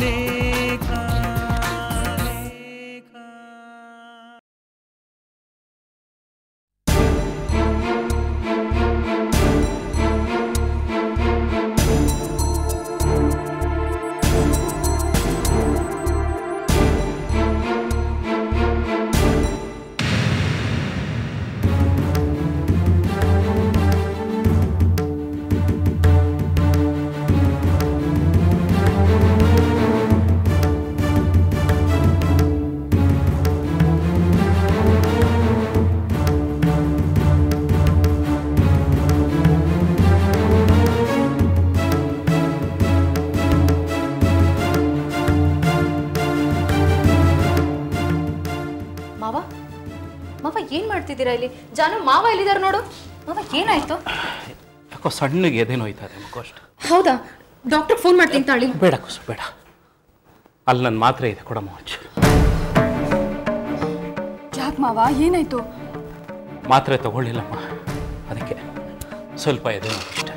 ಲೇಖ. ಏನ್ ಮಾಡ್ತಿದ್ದೀರಾ ಇಲ್ಲಿ? ಜಾನು ಮಾವ ಎಲ್ಲಿದ್ದಾರೆ ನೋಡು. ಮಾವ ಏನಾಯ್ತು? ಯಾಕೋ ಸಣ್ಣಗೆ ಎದೇನೋ ಹೋಯ್ತದೆ ಮಗು ಅಷ್ಟು. ಹೌದಾ? ಡಾಕ್ಟರ್ ಫೋನ್ ಮಾಡ್ತೀನಿ ತಾಳಿ. ಬೇಡ ಕುಸು ಬೇಡ, ಅಲ್ಲಿ ನನ್ನ ಮಾತ್ರೆ ಇದೆ ಕೊಡಮ್ಮ ಒಂಚು. ಯಾಕೆ ಮಾವ ಏನಾಯ್ತು? ಮಾತ್ರೆ ತಗೊಳ್ಳಿಲ್ಲಮ್ಮ, ಅದಕ್ಕೆ ಸ್ವಲ್ಪ ಎದೇನೋ ಅಷ್ಟೇ.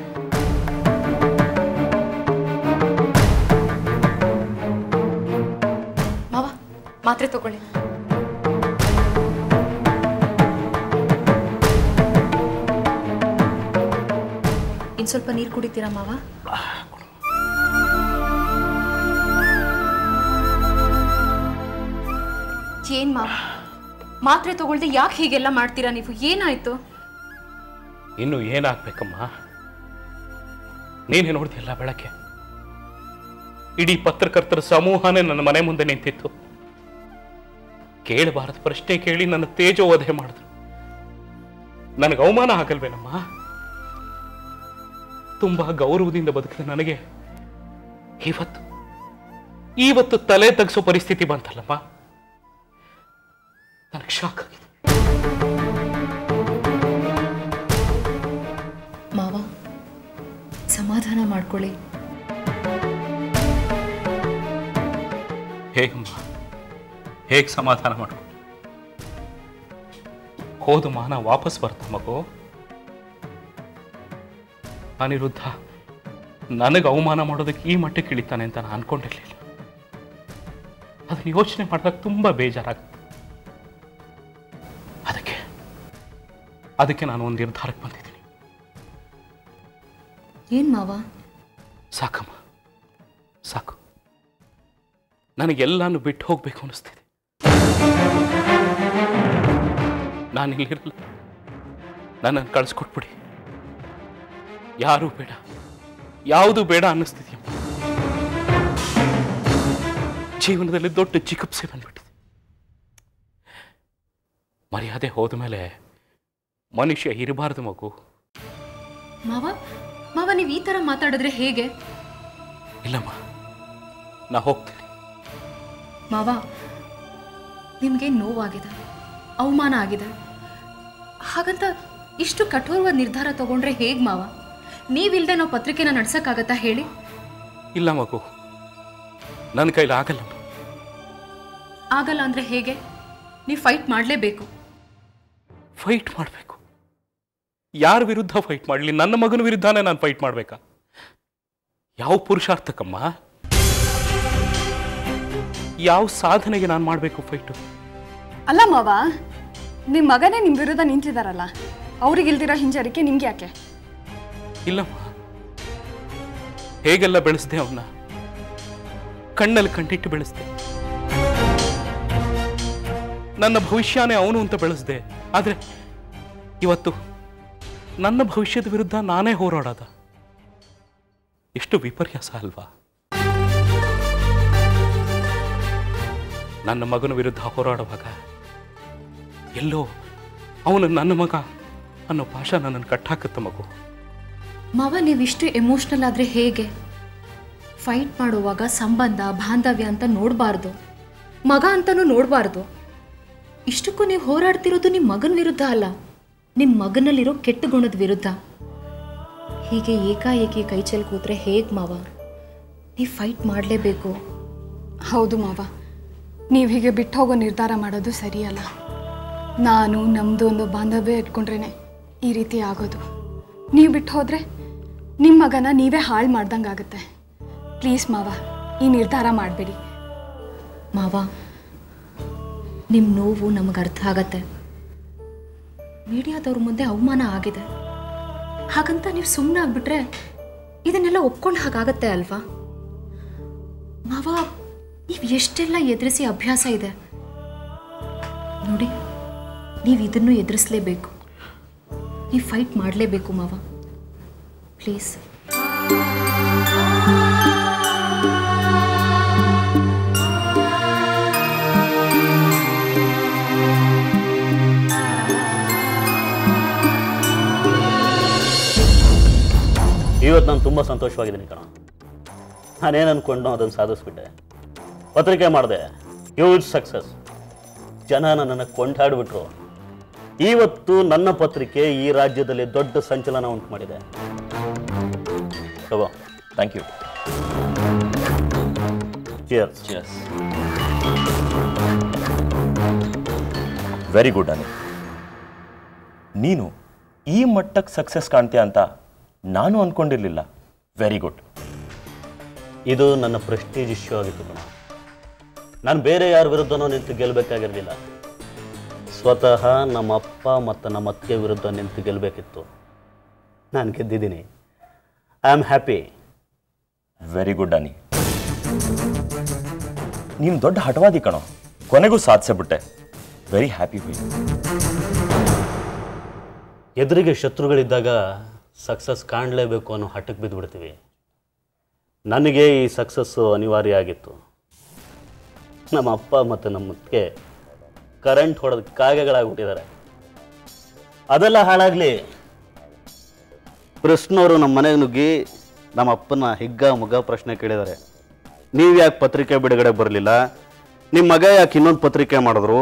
ಮಾವ ಮಾತ್ರೆ ತಗೊಳ್ಳಿ. ಇನ್ ಸ್ವಲ್ಪ ನೀರು ಕುಡಿತೀರಾ ಮಾವ? ಏನ್ ಮಾವ ಮಾತ್ರೆ ತಗೊಳ್ದೆ ಯಾಕೆ ಹೀಗೆಲ್ಲ ಮಾಡ್ತೀರಾ ನೀವು? ಏನಾಯ್ತು? ಇನ್ನು ಏನಾಗ್ಬೇಕಮ್ಮ, ನೀನೇ ನೋಡ್ತಿಲ್ಲ ಬೆಳಗ್ಗೆ ಇಡೀ ಪತ್ರಕರ್ತರ ಸಮೂಹನೇ ನನ್ನ ಮನೆ ಮುಂದೆ ನಿಂತಿತ್ತು. ಕೇಳಬಾರದು ಪ್ರಶ್ನೆ ಕೇಳಿ ನನ್ನ ತೇಜೋವಧೆ ಮಾಡಿದ್ರು. ನನಗೆ ಅವಮಾನ ಆಗಲ್ವೇನಮ್ಮ? ತುಂಬಾ ಗೌರವದಿಂದ ಬದುಕಿದ ನನಗೆ ಇವತ್ತು ತಲೆ ತಗ್ಸೋ ಪರಿಸ್ಥಿತಿ ಬಂತಲ್ಲಮ್ಮ. ನನಗೆ ಶಾಕ್ ಆಗಿದೆ. ಮಾವ ಸಮಾಧಾನ ಮಾಡ್ಕೊಳ್ಳಿ. ಹೇಗಮ್ಮ, ಹೇಗೆ ಸಮಾಧಾನ ಮಾಡ್ಕೊಳ್ಳಿ? ಹೋದ ಮಾನ ವಾಪಸ್ ಬರ್ತಾ ಮಗು? ಅನಿರುದ್ಧ ನನಗೆ ಅವಮಾನ ಮಾಡೋದಕ್ಕೆ ಈ ಮಟ್ಟಕ್ಕೆ ಇಳಿತಾನೆ ಅಂತ ನಾನು ಅನ್ಕೊಂಡಿರ್ಲಿಲ್ಲ. ಅದನ್ನ ಯೋಚನೆ ಮಾಡಿದಾಗ ತುಂಬಾ ಬೇಜಾರಾಗುತ್ತೆ. ಅದಕ್ಕೆ ನಾನು ಒಂದು ನಿರ್ಧಾರಕ್ಕೆ ಬಂದಿದ್ದೀನಿ. ಏನ್ ಮಾವ? ಸಾಕಮ್ಮ ಸಾಕು, ನನಗೆಲ್ಲಾನು ಬಿಟ್ಟು ಹೋಗ್ಬೇಕು ಅನಿಸ್ತಿದೆ. ನಾನು ಇಲ್ಲಿರಲ್ಲ, ನನ್ನನ್ನು ಕಳಿಸ್ಕೊಟ್ಬಿಡಿ. ಯಾರೂ ಬೇಡ, ಯಾವುದು ಬೇಡ ಅನ್ನಿಸ್ತಿದೆಯಮ್ಮ. ಜೀವನದಲ್ಲಿ ದೊಡ್ಡ ಚಿಕಿತ್ಸೆ ಬಂದ್ಬಿಟ್ಟಿದೆ. ಮರ್ಯಾದೆ ಹೋದ ಮೇಲೆ ಮನುಷ್ಯ ಇರಬಾರ್ದು ಮಗು. ಮಾವ ಮಾವ ನೀವು ಈ ತರ ಮಾತಾಡಿದ್ರೆ ಹೇಗೆ? ಇಲ್ಲಮ್ಮ, ನಾ ಹೋಗ್ತೀನಿ. ಮಾವ ನಿಮ್ಗೆ ನೋವಾಗಿದೆ, ಅವಮಾನ ಆಗಿದೆ, ಹಾಗಂತ ಇಷ್ಟು ಕಠೋರವಾದ ನಿರ್ಧಾರ ತಗೊಂಡ್ರೆ ಹೇಗ್ ಮಾವ? ನೀವಿಲ್ದೆ ನಾವು ಪತ್ರಿಕೆನ ನಡ್ಸಕ್ಕಾಗತ್ತಾ ಹೇಳಿ? ಇಲ್ಲ ಮಗು, ನನ್ನ ಕೈಲಿ ಆಗಲ್ಲ. ಆಗಲ್ಲ ಅಂದ್ರೆ ಹೇಗೆ? ನೀವು ಫೈಟ್ ಮಾಡಲೇಬೇಕು. ಫೈಟ್ ಮಾಡಬೇಕು? ಯಾರ ವಿರುದ್ಧ ಫೈಟ್ ಮಾಡಲಿ? ನನ್ನ ಮಗನ ವಿರುದ್ಧನೇ ನಾನು ಫೈಟ್ ಮಾಡಬೇಕಾ? ಯಾವ ಪುರುಷಾರ್ಥಕ್ಕಮ್ಮ, ಯಾವ ಸಾಧನೆಗೆ ನಾನು ಮಾಡಬೇಕು ಫೈಟು? ಅಲ್ಲ ಮಾವ, ನಿಮ್ಮ ಮಗನೇ ನಿಮ್ಮ ವಿರುದ್ಧ ನಿಂತಿದ್ದಾರಲ್ಲ, ಅವ್ರಿಗಿಲ್ದಿರೋ ಹಿಂಜರಿಕೆ ನಿಮ್ಗೆ ಯಾಕೆ? ಇಲ್ಲಮ್ಮ, ಹೇಗೆಲ್ಲ ಬೆಳೆಸ್ದೆ ಅವನ್ನ, ಕಣ್ಣಲ್ಲಿ ಕಣ್ಣಿಟ್ಟು ಬೆಳೆಸ್ದೆ. ನನ್ನ ಭವಿಷ್ಯನೇ ಅವನು ಅಂತ ಬೆಳೆಸ್ದೆ. ಆದರೆ ಇವತ್ತು ನನ್ನ ಭವಿಷ್ಯದ ವಿರುದ್ಧ ನಾನೇ ಹೋರಾಡೋದ. ಎಷ್ಟು ವಿಪರ್ಯಾಸ ಅಲ್ವಾ? ನನ್ನ ಮಗನ ವಿರುದ್ಧ ಹೋರಾಡುವಾಗ ಎಲ್ಲೋ ಅವನು ನನ್ನ ಮಗ ಅನ್ನೋ ಭಾಷೆ ನನ್ನನ್ನು ಕಟ್ಟಾಕತ್ತ ಮಗು. ಮಾವ ನೀವಿಷ್ಟು ಎಮೋಷ್ನಲ್ ಆದ್ರೆ ಹೇಗೆ? ಫೈಟ್ ಮಾಡುವಾಗ ಸಂಬಂಧ ಬಾಂಧವ್ಯ ಅಂತ ನೋಡಬಾರ್ದು, ಮಗ ಅಂತನೂ ನೋಡಬಾರ್ದು. ಇಷ್ಟಕ್ಕೂ ನೀವು ಹೋರಾಡ್ತಿರೋದು ನಿಮ್ಮ ಮಗನ ವಿರುದ್ಧ ಅಲ್ಲ, ನಿಮ್ಮ ಮಗನಲ್ಲಿರೋ ಕೆಟ್ಟ ಗುಣದ ವಿರುದ್ಧ. ಹೀಗೆ ಏಕಾಏಕಿ ಕೈ ಚೆಲ್ ಕೂತ್ರೆ ಹೇಗೆ ಮಾವ? ನೀವು ಫೈಟ್ ಮಾಡಲೇಬೇಕು. ಹೌದು ಮಾವ, ನೀವು ಹೀಗೆ ಬಿಟ್ಟು ಹೋಗೋ ನಿರ್ಧಾರ ಮಾಡೋದು ಸರಿಯಲ್ಲ. ನಾನು ನಮ್ಮದು ಒಂದು ಬಾಂಧವ್ಯ ಇಟ್ಕೊಂಡ್ರೇ ಈ ರೀತಿ ಆಗೋದು. ನೀವು ಬಿಟ್ಟು ಹೋದರೆ ನಿಮ್ಮ ಮಗನ ನೀವೇ ಹಾಳು ಮಾಡ್ದಂಗೆ ಆಗುತ್ತೆ. ಪ್ಲೀಸ್ ಮಾವ, ಈ ನಿರ್ಧಾರ ಮಾಡಬೇಡಿ. ಮಾವ, ನಿಮ್ಮ ನೋವು ನಮಗೆ ಅರ್ಥ ಆಗತ್ತೆ. ಮೀಡಿಯಾದವ್ರ ಮುಂದೆ ಅವಮಾನ ಆಗಿದೆ, ಹಾಗಂತ ನೀವು ಸುಮ್ಮನೆ ಆಗ್ಬಿಟ್ರೆ ಇದನ್ನೆಲ್ಲ ಒಪ್ಕೊಂಡು ಹಾಗಾಗತ್ತೆ ಅಲ್ವಾ? ಮಾವ, ನೀವು ಎಷ್ಟೆಲ್ಲ ಎದುರಿಸಿ ಅಭ್ಯಾಸ ಇದೆ ನೋಡಿ. ನೀವು ಇದನ್ನು ಎದುರಿಸಲೇಬೇಕು, ನೀವು ಫೈಟ್ ಮಾಡಲೇಬೇಕು ಮಾವ, ಪ್ಲೀಸ್. ಇವತ್ತು ನಾನು ತುಂಬ ಸಂತೋಷವಾಗಿದ್ದೀನಿ ಕಣ. ನಾನೇನು ಅಂದ್ಕೊಂಡು ಅದನ್ನು ಸಾಧಿಸ್ಬಿಟ್ಟೆ. ಪತ್ರಿಕೆ ಮಾಡಿದೆ, ಹ್ಯೂಜ್ ಸಕ್ಸಸ್. ಜನ ನನ್ನನ್ನು ಕೊಂಡಾಡಿಬಿಟ್ರು. ಇವತ್ತು ನನ್ನ ಪತ್ರಿಕೆ ಈ ರಾಜ್ಯದಲ್ಲಿ ದೊಡ್ಡ ಸಂಚಲನ ಉಂಟು ಮಾಡಿದೆ. ತಗೋ. Thank you. Cheers. Cheers. Very good Ani. ನೀನು ಈ ಮಟ್ಟಕ್ಕೆ ಸಕ್ಸಸ್ ಕಾಣ್ತೀಯ ಅಂತ ನಾನು ಅಂದ್ಕೊಂಡಿರಲಿಲ್ಲ. Very good. ಇದು ನನ್ನ ಪ್ರೆಸ್ಟೀಜ್ ಇಶ್ಯೂ ಆಗಿತ್ತು ಕಣ. ನಾನು ಬೇರೆ ಯಾರ ವಿರುದ್ಧನೂ ನಿಂತು ಗೆಲ್ಲಬೇಕಾಗಿರಲಿಲ್ಲ. ಸ್ವತಃ ನಮ್ಮ ಅಪ್ಪ ಮತ್ತು ನಮ್ಮ ಅತ್ತಿಗೆ ವಿರುದ್ಧ ನಿಂತು ಗೆಲ್ಲಬೇಕಿತ್ತು. ನಾನು ಗೆದ್ದಿದ್ದೀನಿ. I am happy. Very good Ani. ನೀನು ದೊಡ್ಡ ಹಠವಾದಿ ಕಣೋ, ಕೊನೆಗೂ ಸಾಧಿಸಬಿಟ್ಟೆ. Very happy feel. ಎದುರಿಗೆ ಶತ್ರುಗಳಿದ್ದಾಗ ಸಕ್ಸಸ್ ಕಾಣಲೇಬೇಕು ಅನ್ನೋ ಹಠಕ್ಕೆ ಬಿದ್ದುಬಿಡ್ತೀವಿ. ನನಗೆ ಈ ಸಕ್ಸಸ್ಸು ಅನಿವಾರ್ಯ ಆಗಿತ್ತು. ನಮ್ಮ ಅಪ್ಪ ಮತ್ತು ನಮ್ಮ ಅತ್ತಿಗೆ ಕರೆಂಟ್ ಹೊಡೆದ ಕಾಗೆಗಳಾಗ್ಬಿಟ್ಟಿದ್ದಾರೆ. ಅದೆಲ್ಲ ಹಾಳಾಗಲಿ. ಕೃಷ್ಣವರು ನಮ್ಮ ಮನೆಗೆ ನುಗ್ಗಿ ನಮ್ಮ ಅಪ್ಪನ ಹಿಗ್ಗ ಮುಗ್ಗ ಪ್ರಶ್ನೆ ಕೇಳಿದ್ದಾರೆ. ನೀವು ಯಾಕೆ ಪತ್ರಿಕೆ ಬಿಡುಗಡೆ ಬರಲಿಲ್ಲ? ನಿಮ್ಮ ಮಗ ಯಾಕೆ ಇನ್ನೊಂದು ಪತ್ರಿಕೆ ಮಾಡಿದ್ರು?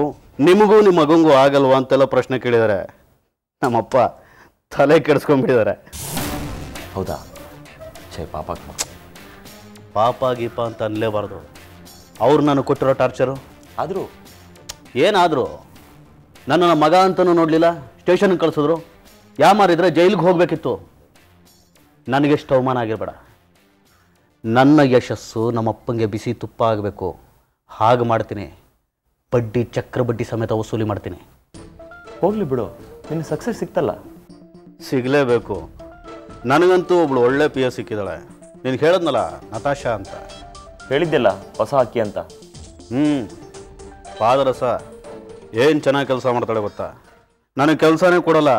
ನಿಮಗೂ ನಿಮ್ಮ ಮಗಂಗೂ ಆಗಲ್ವಾ ಅಂತೆಲ್ಲ ಪ್ರಶ್ನೆ ಕೇಳಿದ್ದಾರೆ. ನಮ್ಮಪ್ಪ ತಲೆ ಕೆಡಿಸ್ಕೊಂಡ್ಬಿಟ್ಟಿದ್ದಾರೆ. ಹೌದಾ? ಛೇ ಪಾಪ. ಪಾಪ ಗೀಪ ಅಂತ ಅನ್ಲೇಬಾರ್ದು. ಅವ್ರು ನಾನು ಕೊಟ್ಟಿರೋ ಟಾರ್ಚರು. ಆದರೂ ಏನಾದರೂ ನನ್ನ ಮಗ ಅಂತಲೂ ನೋಡಲಿಲ್ಲ, ಸ್ಟೇಷನ್ಗೆ ಕಳಿಸಿದ್ರು. ಯಾಮಾರಿದ್ರೆ ಜೈಲಿಗೆ ಹೋಗಬೇಕಿತ್ತು. ನನಗೆಷ್ಟು ಅವಮಾನ ಆಗಿರಬೇಡ. ನನ್ನ ಯಶಸ್ಸು ನಮ್ಮಪ್ಪಂಗೆ ಬಿಸಿ ತುಪ್ಪ ಆಗಬೇಕು. ಹಾಗೆ ಮಾಡ್ತೀನಿ. ಬಡ್ಡಿ ಚಕ್ರ ಬಡ್ಡಿ ಸಮೇತ ವಸೂಲಿ ಮಾಡ್ತೀನಿ. ಹೋಗಲಿ ಬಿಡು, ನಿನ್ನ ಸಕ್ಸಸ್ ಸಿಕ್ತಲ್ಲ. ಸಿಗಲೇಬೇಕು. ನನಗಂತೂ ಒಬ್ಳು ಒಳ್ಳೆ ಪಿ ಎಸ್ ಸಿಕ್ಕಿದ್ದಾಳೆ. ನೀನು ಹೇಳಿದ್ನಲ್ಲ, ನತಾಶಾ ಅಂತ. ಹೇಳಿದ್ದಿಲ್ಲ ಹೊಸ ಅಕ್ಕಿ ಅಂತ. ಪಾದರಸ ಏನು ಚೆನ್ನಾಗಿ ಕೆಲಸ ಮಾಡ್ತಾಳೆ ಗೊತ್ತಾ? ನನಗೆ ಕೆಲಸನೇ ಕೊಡಲ್ಲ,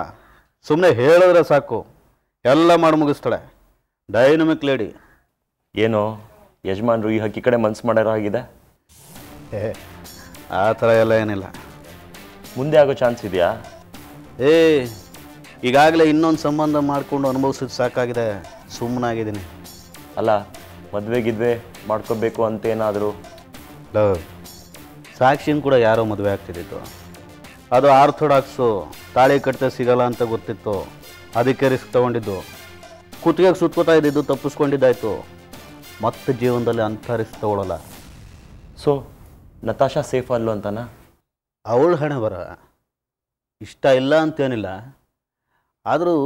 ಸುಮ್ಮನೆ ಹೇಳಿದ್ರೆ ಸಾಕು ಎಲ್ಲ ಮಾಡಿ ಮುಗಿಸ್ತಾಳೆ. Dynamic lady. ಏನೋ ಯಜಮಾನ್ರು ಈ ಹಕ್ಕಿ ಕಡೆ ಮನ್ಸು ಮಾಡ್ಯಾರ ಆಗಿದೆ. ಆ ಥರ ಎಲ್ಲ ಏನಿಲ್ಲ. ಮುಂದೆ ಆಗೋ ಚಾನ್ಸ್ ಇದೆಯಾ? ಈಗಾಗಲೇ ಇನ್ನೊಂದು ಸಂಬಂಧ ಮಾಡಿಕೊಂಡು ಅನುಭವಿಸಿದ್ದು ಸಾಕಾಗಿದೆ. ಸುಮ್ಮನಾಗಿದ್ದೀನಿ. ಅಲ್ಲ, ಮದುವೆ ಗಿದ್ವೆ ಮಾಡ್ಕೋಬೇಕು ಅಂತ ಏನಾದರೂ? ಸಾಕ್ಷಿನ ಕೂಡ ಯಾರೋ ಮದುವೆ ಆಗ್ತಿದ್ದಿತ್ತು. ಅದು ಆರ್ಥೋಡಾಕ್ಸು. ತಾಳಿ ಕಟ್ತೆ ಸಿಗಲ್ಲ ಅಂತ ಗೊತ್ತಿತ್ತು, ಅದಕ್ಕೆ ರಿಸ್ಕ್ ತೊಗೊಂಡಿದ್ದು. ಕುತ್ತಿಗೆಗೆ ಸುತ್ಕೋತಾ ಇದ್ದಿದ್ದು ತಪ್ಪಿಸ್ಕೊಂಡಿದ್ದಾಯ್ತು. ಮತ್ತೆ ಜೀವನದಲ್ಲಿ ಅಂಥ ರಿಸ್ಕ್ ತೊಗೊಳ್ಳಲ್ಲ. ಸೊ ನತಾಶಾ ಸೇಫ್ ಅಲ್ಲೋ ಅಂತಾನ? ಅವಳ ಹಣೆ ಬರ. ಇಷ್ಟ ಇಲ್ಲ ಅಂತೇನಿಲ್ಲ, ಆದರೂ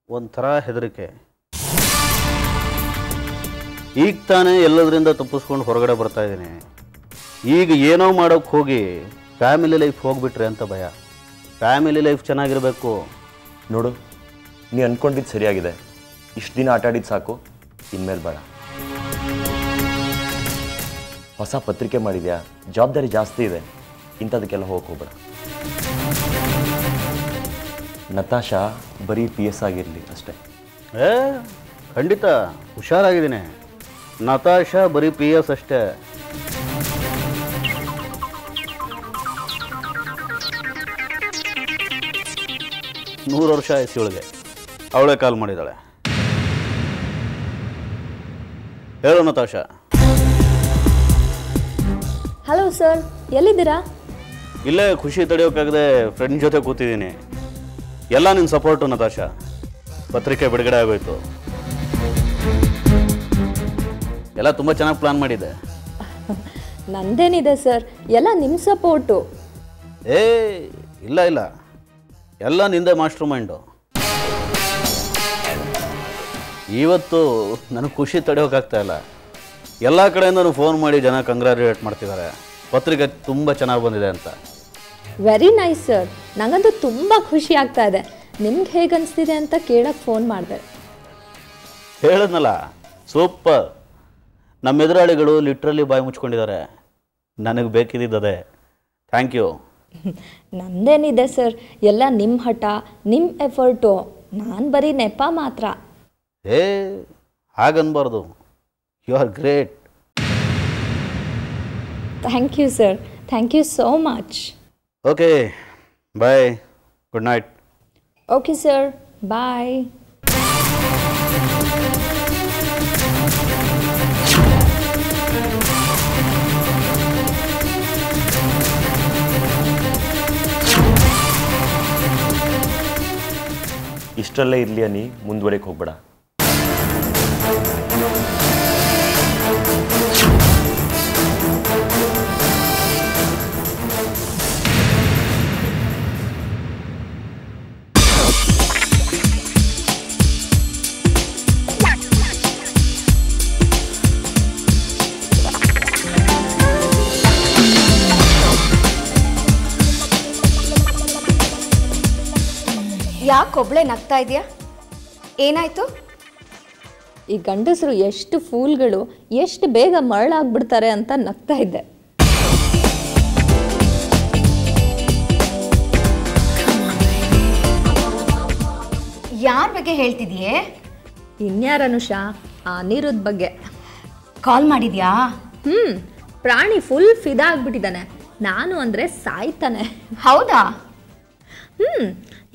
ಒಂಥರ ಹೆದರಿಕೆ. ಈಗ ತಾನೇ ಎಲ್ಲದರಿಂದ ತಪ್ಪಿಸ್ಕೊಂಡು ಹೊರಗಡೆ ಬರ್ತಾ ಇದ್ದೀನಿ. ಈಗ ಏನೋ ಮಾಡೋಕ್ಕೆ ಹೋಗಿ ಫ್ಯಾಮಿಲಿ ಲೈಫ್ ಹೋಗ್ಬಿಟ್ರೆ ಅಂತ ಭಯ. ಫ್ಯಾಮಿಲಿ ಲೈಫ್ ಚೆನ್ನಾಗಿರಬೇಕು. ನೋಡು, ನೀ ಅಂದ್ಕೊಂಡಿದ್ದು ಸರಿಯಾಗಿದೆ. ಇಷ್ಟು ದಿನ ಆಟಾಡಿದ್ದು ಸಾಕು, ಇನ್ಮೇಲೆ ಬೇಡ. ಹೊಸ ಪತ್ರಿಕೆ ಮಾಡಿದ್ಯಾ, ಜವಾಬ್ದಾರಿ ಜಾಸ್ತಿ ಇದೆ. ಇಂಥದಕ್ಕೆಲ್ಲ ಹೋಗಕ್ಕೆ ಹೋಗ್ಬೇಡ. ನತಾಶಾ ಬರೀ PS ಆಗಿರಲಿ ಅಷ್ಟೇ. ಖಂಡಿತ ಹುಷಾರಾಗಿದ್ದೀನಿ. ನತಾಶಾ ಬರೀ PS ಅಷ್ಟೇ. ನೂರು ವರ್ಷ ಆಯ್ಸಿಯೊಳಗೆ ಅವಳೇ ಕಾಲ್ ಮಾಡಿದ್ದಾಳೆ. ಹೇಳು ನತಾಶಾ. ಹಲೋ ಸರ್, ಎಲ್ಲಿದ್ದೀರಾ? ಇಲ್ಲೇ ಖುಷಿ ತಡೆಯೋಕ್ಕಾಗದೆ ಫ್ರೆಂಡ್ ಜೊತೆ ಕೂತಿದ್ದೀನಿ. ಎಲ್ಲ ನಿನ್ನ ಸಪೋರ್ಟು ನತಾಶಾ. ಪತ್ರಿಕೆ ಬಿಡುಗಡೆ ಆಗೋಯ್ತು. ಎಲ್ಲ ತುಂಬ ಚೆನ್ನಾಗಿ ಪ್ಲಾನ್ ಮಾಡಿದ್ದೆ. ನಂದೇನಿದೆ ಸರ್, ಎಲ್ಲ ನಿಮ್ಮ ಸಪೋರ್ಟು. ಇಲ್ಲ ಇಲ್ಲ, ಎಲ್ಲ ನಿಂದೆ ಮಾಸ್ಟರ್ ಮೈಂಡು. ಇವತ್ತು ನನಗೆ ಖುಷಿ ತಡೆಯೋಕ್ಕಾಗ್ತಾ ಇಲ್ಲ. ಎಲ್ಲ ಕಡೆಯಿಂದನೂ ಫೋನ್ ಮಾಡಿ ಜನ ಕಂಗ್ರ್ಯಾಚುಲೇಟ್ ಮಾಡ್ತಿದ್ದಾರೆ, ಪತ್ರಿಕೆ ತುಂಬ ಚೆನ್ನಾಗಿ ಬಂದಿದೆ ಅಂತ. ವೆರಿ ನೈಸ್ ಸರ್, ನನಗಂತೂ ತುಂಬ ಖುಷಿ ಆಗ್ತಾ ಇದೆ. ನಿಮ್ಗೆ ಹೇಗೆ ಅನಿಸ್ತಿದೆ ಅಂತ ಕೇಳಕ್ಕೆ ಫೋನ್ ಮಾಡಿದೆ. ಹೇಳಿದ್ನಲ್ಲ, ಸೂಪರ್. ನಮ್ಮ ಎದುರಾಳಿಗಳು ಲಿಟ್ರಲಿ ಬಾಯಿ ಮುಚ್ಕೊಂಡಿದ್ದಾರೆ. ನನಗೆ ಬೇಕಿದ್ದಿದ್ದೆ. Thank you. ನಂದೇನಿದೆ ಸರ್, ಎಲ್ಲ ನಿಮ್ಮ ಹಠ, ನಿಮ್ಮ ಎಫರ್ಟು. ನಾನು ಬರೀ ನೆಪ ಮಾತ್ರ. ಹಾಗನ್ಬಾರ್ದು. You are great. Thank you sir, thank you so much. Okay, bye, good night. Okay sir, bye. ಇಷ್ಟರಲ್ಲೇ ಇರಲಿ ಅನ್ನಿ ಮುಂದುವರೆಗೆ ಹೋಗ್ಬೇಡ. ಯಾಕೊಬ್ಳೆ ನಗ್ತಾ ಇದೆಯಾ? ಏನಾಯ್ತು? ಈ ಗಂಡಸರು ಎಷ್ಟು ಫೂಲ್ಗಳು, ಎಷ್ಟು ಬೇಗ ಮರಳಾಗ್ಬಿಡ್ತಾರೆ ಅಂತ ನಗ್ತಾ ಇದ್ದೆ. ಯಾರ ಬಗ್ಗೆ ಹೇಳ್ತಿದೀಯೇ? ಇನ್ಯಾರ ಅನುಷಾ, ಆ ಅನಿರುದ್ಧ್ ಬಗ್ಗೆ. ಕಾಲ್ ಮಾಡಿದ್ಯಾ? ಪ್ರಾಣಿ ಫುಲ್ ಫಿದಾ ಆಗ್ಬಿಟ್ಟಿದ್ದಾನೆ. ನಾನು ಅಂದರೆ ಸಾಯ್ತಾನೆ. ಹೌದಾ?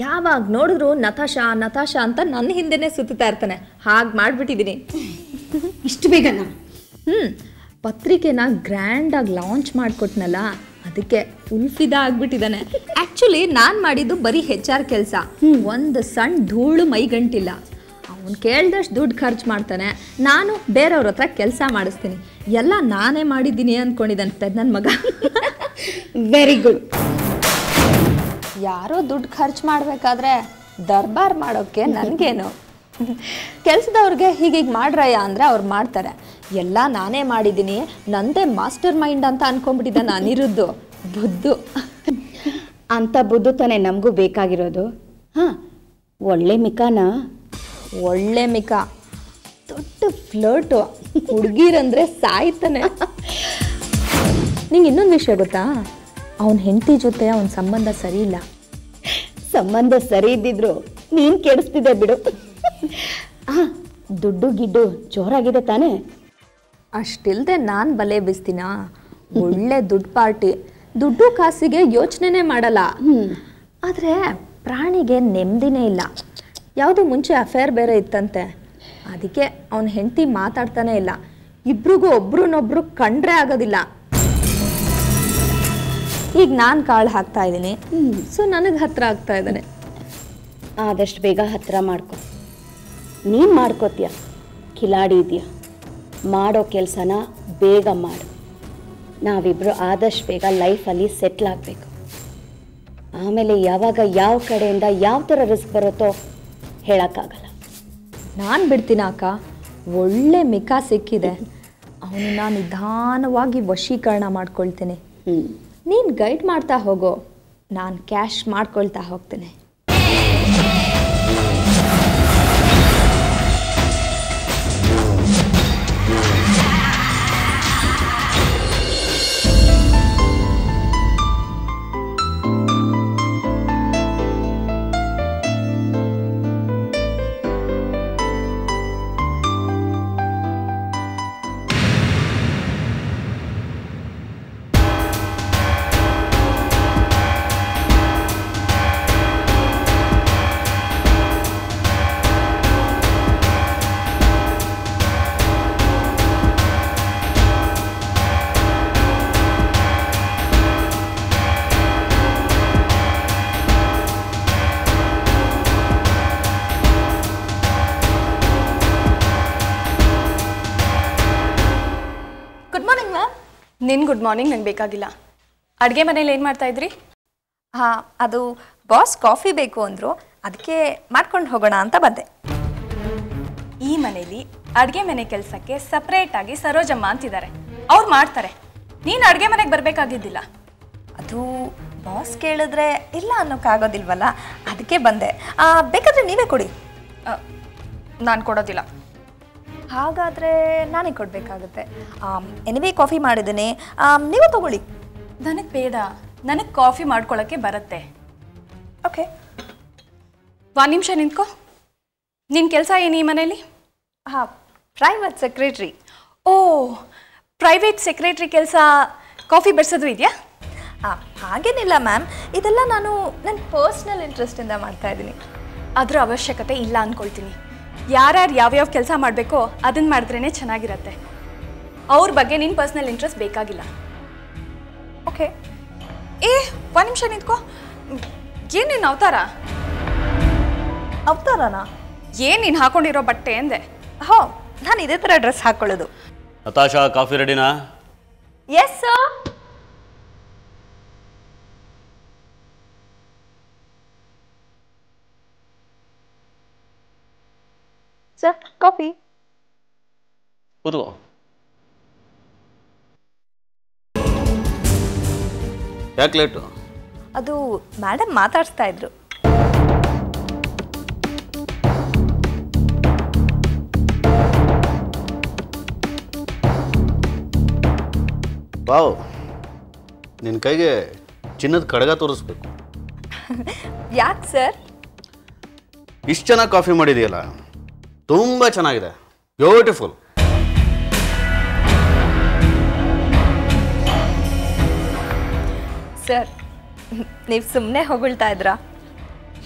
ಯಾವಾಗ ನೋಡಿದ್ರು ನತಾಶಾ ನತಾಶಾ ಅಂತ ನನ್ನ ಹಿಂದೆನೇ ಸುತ್ತಾ ಇರ್ತಾನೆ. ಹಾಗೆ ಮಾಡಿಬಿಟ್ಟಿದ್ದೀನಿ. ಇಷ್ಟು ಬೇಗನಾ? ಪತ್ರಿಕೆನ ಗ್ರ್ಯಾಂಡಾಗಿ ಲಾಂಚ್ ಮಾಡಿಕೊಟ್ನಲ್ಲ, ಅದಕ್ಕೆ ಫುಲ್ ಫಿದಾ ಆಗ್ಬಿಟ್ಟಿದ್ದಾನೆ. ಆ್ಯಕ್ಚುಲಿ ನಾನು ಮಾಡಿದ್ದು ಬರೀ HR ಕೆಲಸ. ಒಂದು ಸಣ್ಣ ಧೂಳು ಮೈಗಂಟಿಲ್ಲ. ಅವನು ಕೇಳ್ದಷ್ಟು ದುಡ್ಡು ಖರ್ಚು ಮಾಡ್ತಾನೆ, ನಾನು ಬೇರೆಯವ್ರ ಹತ್ರ ಕೆಲಸ ಮಾಡಿಸ್ತೀನಿ. ಎಲ್ಲ ನಾನೇ ಮಾಡಿದ್ದೀನಿ ಅಂದ್ಕೊಂಡಿದ್ದಾನೆ ನನ್ನ ಮಗ. Very good. ಯಾರೋ ದುಡ್ಡು ಖರ್ಚು ಮಾಡಬೇಕಾದ್ರೆ ದರ್ಬಾರ್ ಮಾಡೋಕ್ಕೆ ನನಗೇನು? ಕೆಲಸದವ್ರಿಗೆ ಹೀಗೀಗೆ ಮಾಡ್ರಯ್ಯ ಅಂದರೆ ಅವ್ರು ಮಾಡ್ತಾರೆ. ಎಲ್ಲ ನಾನೇ ಮಾಡಿದ್ದೀನಿ, ನಂದೇ ಮಾಸ್ಟರ್ ಮೈಂಡ್ ಅಂತ ಅನ್ಕೊಂಡ್ಬಿಟ್ಟಿದ್ದಾನೆ ಅನಿರುದ್ಧು. ಬುದ್ಧು ಅಂತ ಬುದ್ಧು ತಾನೇ ನಮಗೂ ಬೇಕಾಗಿರೋದು. ಹಾಂ, ಒಳ್ಳೆ ಮಿಕಾನ. ಒಳ್ಳೆ ಮಿಕಾ, ದೊಡ್ಡ ಫ್ಲರ್ಟು, ಹುಡುಗಿರಂದ್ರೆ ಸಾಯ್ತಾನೆ. ನಿಂಗೆ ಇನ್ನೊಂದು ವಿಷಯ ಗೊತ್ತಾ? ಅವನ ಹೆಂಡತಿ ಜೊತೆ ಅವನ ಸಂಬಂಧ ಸರಿ ಇಲ್ಲ. ಸಂಬಂಧ ಸರಿ ಇದ್ದಿದ್ರು ನೀನು ಕೆಡಿಸ್ತಿದ್ದೆ ಬಿಡು. ಹಾಂ, ದುಡ್ಡು ಗಿಡ್ಡು ಜೋರಾಗಿದೆ ತಾನೇ? ಅಷ್ಟಿಲ್ಲದೆ ನಾನು ಬಲೆ ಬೀಸ್ತೀನ? ಒಳ್ಳೆ ದುಡ್ಡು ಪಾರ್ಟಿ, ದುಡ್ಡು ಕಾಸಿಗೆ ಯೋಚನೆನೇ ಮಾಡಲ್ಲ. ಆದರೆ ಪ್ರಾಣಿಗೆ ನೆಮ್ಮದಿನೇ ಇಲ್ಲ. ಯಾವುದೋ ಮುಂಚೆ ಅಫೇರ್ ಬೇರೆ ಇತ್ತಂತೆ, ಅದಕ್ಕೆ ಅವನ ಹೆಂಡತಿ ಮಾತಾಡ್ತಾನೆ ಇಲ್ಲ. ಇಬ್ರಿಗೂ ಒಬ್ರನ್ನೊಬ್ರು ಕಂಡ್ರೆ ಆಗೋದಿಲ್ಲ. ಈಗ ನಾನು ಕಾಳು ಹಾಕ್ತಾ ಇದ್ದೀನಿ, ಸೊ ನನಗೆ ಹತ್ರ ಆಗ್ತಾ ಇದ್ದಾನೆ. ಆದಷ್ಟು ಬೇಗ ಹತ್ತಿರ ಮಾಡ್ಕೊ. ನೀನು ಮಾಡ್ಕೋತೀಯ, ಕಿಲಾಡಿ ಇದೆಯಾ, ಮಾಡೋ ಕೆಲಸನ ಬೇಗ ಮಾಡು. ನಾವಿಬ್ಬರು ಆದಷ್ಟು ಬೇಗ ಲೈಫಲ್ಲಿ ಸೆಟ್ಲ್ ಆಗಬೇಕು. ಆಮೇಲೆ ಯಾವಾಗ ಯಾವ ಕಡೆಯಿಂದ ಯಾವ ಥರ ರಿಸ್ಕ್ ಬರುತ್ತೋ ಹೇಳೋಕ್ಕಾಗಲ್ಲ. ನಾನು ಬಿಡ್ತೀನಿ ಅಕ್ಕ, ಒಳ್ಳೆ ಮಿಕಾ ಸಿಕ್ಕಿದೆ. ಅವನನ್ನ ನಿಧಾನವಾಗಿ ವಶೀಕರಣ ಮಾಡ್ಕೊಳ್ತೇನೆ. ನೀನು ಗೈಡ್ ಮಾಡ್ತಾ ಹೋಗೋ, ನಾನು ಕ್ಯಾಶ್ ಮಾಡ್ಕೊಳ್ತಾ ಹೋಗ್ತೇನೆ. ನಿನ್ನ ಗುಡ್ ಮಾರ್ನಿಂಗ್ ನಂಗೆ ಬೇಕಾಗಿಲ್ಲ. ಅಡುಗೆ ಮನೇಲಿ ಏನು ಮಾಡ್ತಾಯಿದ್ರಿ? ಹಾಂ, ಅದು ಬಾಸ್ ಕಾಫಿ ಬೇಕು ಅಂದರು, ಅದಕ್ಕೆ ಮಾಡ್ಕೊಂಡು ಹೋಗೋಣ ಅಂತ ಬಂದೆ. ಈ ಮನೇಲಿ ಅಡುಗೆ ಮನೆ ಕೆಲಸಕ್ಕೆ ಸಪ್ರೇಟಾಗಿ ಸರೋಜಮ್ಮ ಅಂತಿದ್ದಾರೆ, ಅವ್ರು ಮಾಡ್ತಾರೆ. ನೀನು ಅಡುಗೆ ಮನೆಗೆ ಬರಬೇಕಾಗಿದ್ದಿಲ್ಲ. ಅದು ಬಾಸ್ ಕೇಳಿದ್ರೆ ಇಲ್ಲ ಅನ್ನೋಕ್ಕಾಗೋದಿಲ್ವಲ್ಲ, ಅದಕ್ಕೆ ಬಂದೆ. ಬೇಕಾದರೆ ನೀವೇ ಕೊಡಿ. ನಾನು ಕೊಡೋದಿಲ್ಲ. ಹಾಗಾದರೆ ನಾನೇ ಕೊಡಬೇಕಾಗುತ್ತೆ. ಎನಿವೇ ಕಾಫಿ ಮಾಡಿದ್ದೀನಿ, ನೀವು ತಗೊಳ್ಳಿ. ನನಗೆ ಬೇಡ, ನನಗೆ ಕಾಫಿ ಮಾಡ್ಕೊಳ್ಳೋಕ್ಕೆ ಬರುತ್ತೆ. ಓಕೆ, ಒಂದು ನಿಮಿಷ ನಿಂತ್ಕೋ. ನಿನ್ನ ಕೆಲಸ ಏನು ಈ ಮನೇಲಿ? Private secretary. ಓ, ಪ್ರೈವೇಟ್ ಸೆಕ್ರೆಟ್ರಿ ಕೆಲಸ ಕಾಫಿ ಬರ್ಸೋದು ಇದೆಯಾ? ಹಾಗೇನಿಲ್ಲ ಮ್ಯಾಮ್, ಇದೆಲ್ಲ ನಾನು ನನ್ನ ಪರ್ಸ್ನಲ್ ಇಂಟ್ರೆಸ್ಟಿಂದ ಮಾಡ್ತಾಯಿದ್ದೀನಿ. ಅದರ ಅವಶ್ಯಕತೆ ಇಲ್ಲ ಅಂದ್ಕೊಳ್ತೀನಿ. ಯಾರ್ಯಾರು ಯಾವ್ಯಾವ ಕೆಲಸ ಮಾಡಬೇಕೋ ಅದನ್ನು ಮಾಡಿದ್ರೇ ಚೆನ್ನಾಗಿರತ್ತೆ. ಅವ್ರ ಬಗ್ಗೆ ನಿನ್ನ ಪರ್ಸ್ನಲ್ ಇಂಟ್ರೆಸ್ಟ್ ಬೇಕಾಗಿಲ್ಲ. ಓಕೆ. ಒಂದು ನಿಮಿಷ ನಿಂತ್ಕೋ. ಏನು ನಿನ್ನ ಅವತಾರನಾ? ಏನು ನೀನು ಹಾಕೊಂಡಿರೋ ಬಟ್ಟೆ ಅಂದೆ? ನಾನು ಇದೇ ಥರ ಡ್ರೆಸ್ ಹಾಕ್ಕೊಳ್ಳೋದು. ನತಾಶಾ, ಕಾಫಿ ರೆಡಿನಾ? Yes sir. Sir, coffee. ಕೂತ್ಕೋ. ಯಾಕೆ ಲೇಟು? ಅದು ಮೇಡಮ್ ಮಾತಾಡ್ಸ್ತಾ ಇದ್ರು. ವಾವ್, ನಿನ್ನ ಕೈಗೆ ಚಿನ್ನದ ಕಡಗ ತೋರಿಸ್ಬೇಕು. ಯಾಕೆ ಸರ್? ಇಷ್ಟು ಚೆನ್ನಾಗಿ ಕಾಫಿ ಮಾಡಿದೆಯಲ್ಲ, ತುಂಬ ಚೆನ್ನಾಗಿದೆ, ಬ್ಯೂಟಿಫುಲ್. ಸರ್, ನೀವು ಸುಮ್ಮನೆ ಹೊಗಳ್ತಾ ಇದ್ರಾ?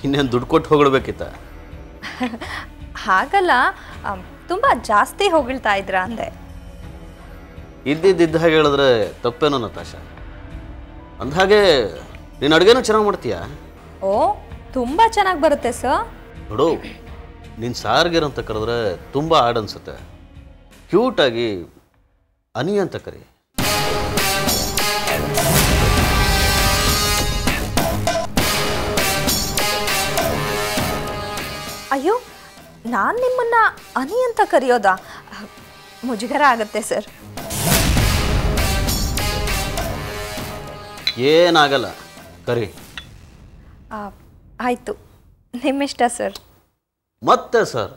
ಇನ್ನೇನು ದುಡ್ಡು ಕೊಟ್ಟು ಹೊಗಳ್ಬೇಕಿತ್ತ? ಹಾಗಲ್ಲ, ತುಂಬ ಜಾಸ್ತಿ ಹೊಗಳ್ತಾ ಇದ್ರಾ ಅಂದೆ. ಇದ್ದಿದ್ದ ಹಾಗೆ ಹೇಳಿದ್ರೆ ತಪ್ಪೇನೋ ನತಾಶಾ. ಅಂದಹಾಗೆ ನೀನು ಅಡುಗೆನೂ ಚೆನ್ನಾಗಿ ಮಾಡ್ತೀಯಾ? ಓ, ತುಂಬ ಚೆನ್ನಾಗಿ ಬರುತ್ತೆ ಸರ್. ನೋಡು, ನೀನು ಸಾರ್ಗೇರ್ ಅಂತ ಕರೆದ್ರೆ ತುಂಬ ಆಡ್ ಅನ್ಸುತ್ತೆ. ಕ್ಯೂಟಾಗಿ ಅನಿ ಅಂತ ಕರಿ. ಅಯ್ಯೋ, ನಾನು ನಿಮ್ಮನ್ನ ಅನಿ ಅಂತ ಕರೆಯೋದಾ? ಮುಜುಗರ ಆಗುತ್ತೆ ಸರ್. ಏನಾಗಲ್ಲ, ಕರಿ. ಆಯಿತು, ನಿಮ್ಮಿಷ್ಟ ಸರ್. ಮತ್ತೆ ಸರ್?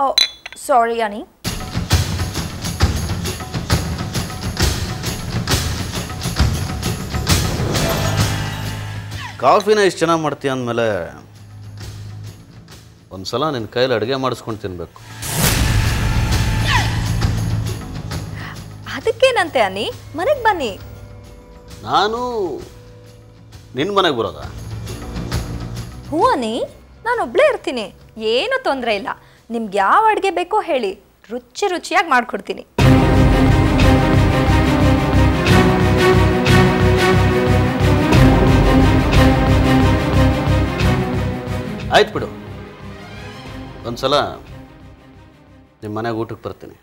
ಓ, ಸಾರಿ ಅನಿ. ಕಾಫಿನ ಇಷ್ಟು ಚೆನ್ನಾಗಿ ಮಾಡ್ತೀಯ ಅಂದಮೇಲೆ ಒಂದು ಸಲ ನಿನ್ನ ಕೈಯಲ್ಲಿ ಅಡುಗೆ ಮಾಡಿಸ್ಕೊಂಡು ತಿನ್ನಬೇಕು. ಅದಕ್ಕೇನಂತೆ ಅನಿ, ಮನೆಗೆ ಬನ್ನಿ. ನಾನು ನಿನ್ನ ಮನೆಗೆ ಬರೋದಾ? ಹ್ಞೂ ಅನಿ, ನಾನು ಒಬ್ಬಳೇ ಇರ್ತೀನಿ, ಏನೂ ತೊಂದರೆ ಇಲ್ಲ. ನಿಮ್ಗೆ ಯಾವ ಅಡುಗೆ ಬೇಕೋ ಹೇಳಿ, ರುಚಿಯಾಗಿ ಮಾಡಿಕೊಡ್ತೀನಿ. ಆಯ್ತು ಬಿಡು, ಒಂದು ಸಲ ನಿಮ್ಮ ಮನೆಗೆ ಊಟಕ್ಕೆ ಬರ್ತೀನಿ.